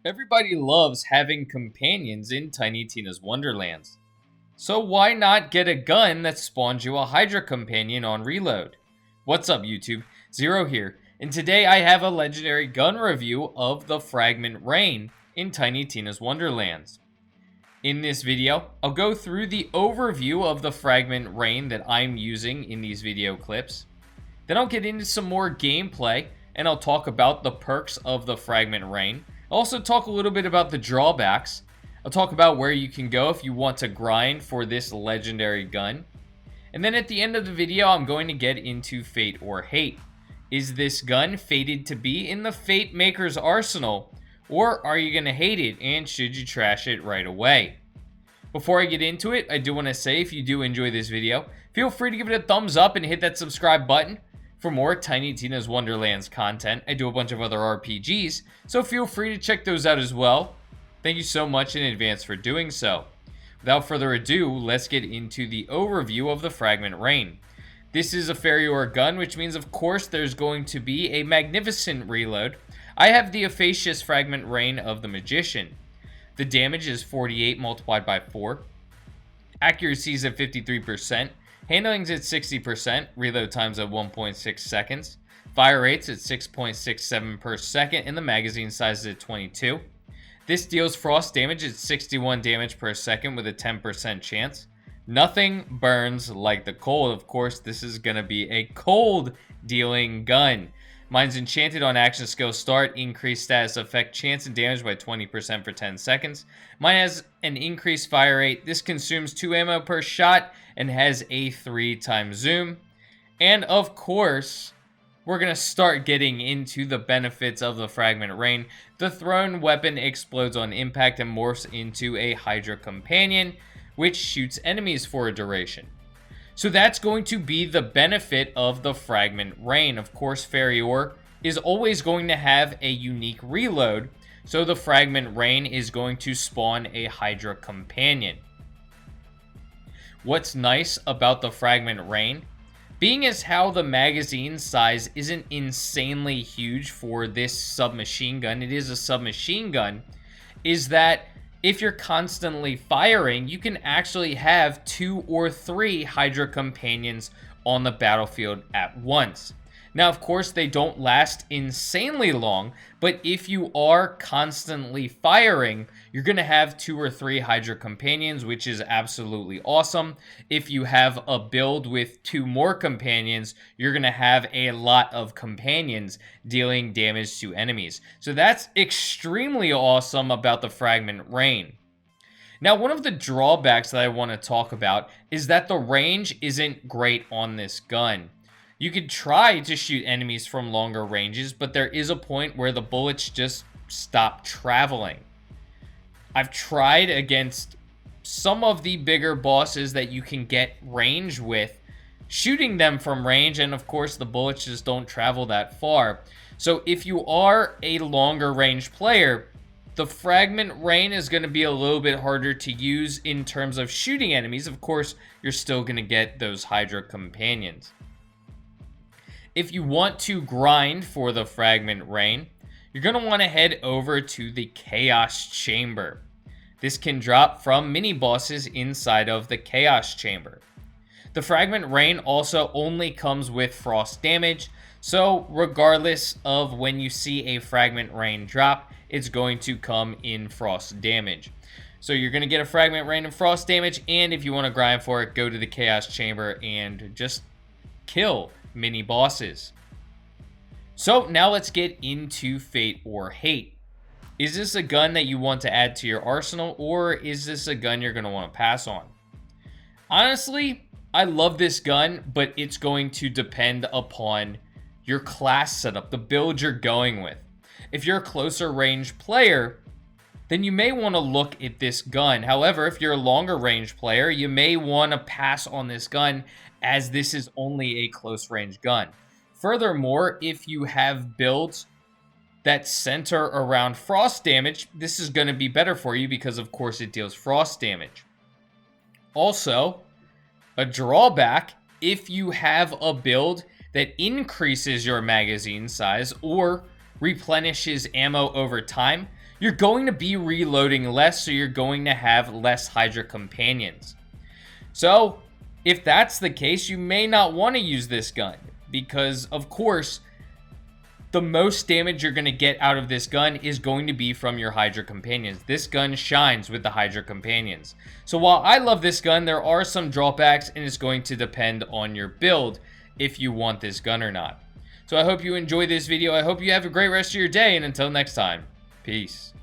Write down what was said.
Everybody loves having companions in Tiny Tina's Wonderlands. So why not get a gun that spawns you a Hydra companion on reload? What's up YouTube? Zero here, and today I have a legendary gun review of the Fragment Rain in Tiny Tina's Wonderlands. In this video, I'll go through the overview of the Fragment Rain that I'm using in these video clips. Then I'll get into some more gameplay, and I'll talk about the perks of the Fragment Rain. I'll also talk a little bit about the drawbacks. I'll talk about where you can go if you want to grind for this legendary gun. And then at the end of the video, I'm going to get into Fate or Hate. Is this gun fated to be in the Fate Maker's arsenal, or are you going to hate it, and should you trash it right away? Before I get into it, I do want to say if you do enjoy this video, feel free to give it a thumbs up and hit that subscribe button. For more Tiny Tina's Wonderlands content, I do a bunch of other RPGs, so feel free to check those out as well. Thank you so much in advance for doing so. Without further ado, let's get into the overview of the Fragment Rain. This is a Fairy gun, which means of course there's going to be a magnificent reload. I have the Effacious Fragment Rain of the Magician. The damage is 48 multiplied by 4. Accuracy is at 53%. Handling's at 60%, reload time's at 1.6 seconds, fire rate's at 6.67 per second, and the magazine size is at 22. This deals frost damage at 61 damage per second with a 10% chance. Nothing burns like the cold. Of course, this is going to be a cold dealing gun. Mine's enchanted on action skill start, increased status effect, chance and damage by 20% for 10 seconds. Mine has an increased fire rate. This consumes 2 ammo per shot and has a 3x zoom. And of course, we're going to start getting into the benefits of the Fragment Rain. The thrown weapon explodes on impact and morphs into a Hydra companion, which shoots enemies for a duration. So that's going to be the benefit of the Fragment Rain. Of course, Fairy is always going to have a unique reload, so the Fragment Rain is going to spawn a Hydra companion. What's nice about the Fragment Rain, being as how the magazine size isn't insanely huge for this submachine gun, it is a submachine gun, is that if you're constantly firing, you can actually have 2 or 3 Hydra companions on the battlefield at once. Now, of course, they don't last insanely long, but if you are constantly firing, you're going to have 2 or 3 Hydra companions, which is absolutely awesome. If you have a build with 2 more companions, you're going to have a lot of companions dealing damage to enemies. So that's extremely awesome about the Fragment Rain. Now, one of the drawbacks that I want to talk about is that the range isn't great on this gun. You could try to shoot enemies from longer ranges, but there is a point where the bullets just stop traveling. I've tried against some of the bigger bosses that you can get range with, shooting them from range, and of course the bullets just don't travel that far. So if you are a longer range player, the Fragment Rain is going to be a little bit harder to use in terms of shooting enemies. Of course, you're still going to get those Hydra companions. If you want to grind for the Fragment Rain, you're going to want to head over to the Chaos Chamber. This can drop from mini bosses inside of the Chaos Chamber. The Fragment Rain also only comes with frost damage, so regardless of when you see a Fragment Rain drop, it's going to come in frost damage. So you're going to get a Fragment Rain and frost damage, and if you want to grind for it, go to the Chaos Chamber and just kill mini bosses. So now let's get into Fate or Hate. Is this a gun that you want to add to your arsenal, or is this a gun you're going to want to pass on? Honestly, I love this gun, but it's going to depend upon your class setup, the build you're going with. If you're a closer range player, then you may want to look at this gun. However, if you're a longer range player, you may want to pass on this gun, as this is only a close range gun. Furthermore, if you have builds that center around frost damage, this is going to be better for you because of course it deals frost damage. Also, a drawback, if you have a build that increases your magazine size or replenishes ammo over time, you're going to be reloading less, so you're going to have less Hydra companions. So, if that's the case, you may not want to use this gun, because, of course, the most damage you're going to get out of this gun is going to be from your Hydra companions. This gun shines with the Hydra companions. So while I love this gun, there are some drawbacks, and it's going to depend on your build if you want this gun or not. So I hope you enjoyed this video. I hope you have a great rest of your day, and until next time, peace.